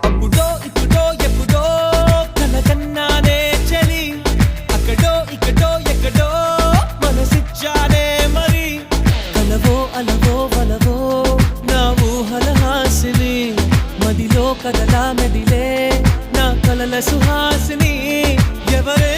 అప్పుడో ఇప్పుడో ఎప్పుడో కలకన్నానే చలి అక్కడో ఇక్కడో ఎక్కడో మనసిచ్చానే మరి కలవో అలవో వలవో నా ఊహల హాసిని మదిలో కదలా మెదిలే నా కలల సుహాసిని ఎవరే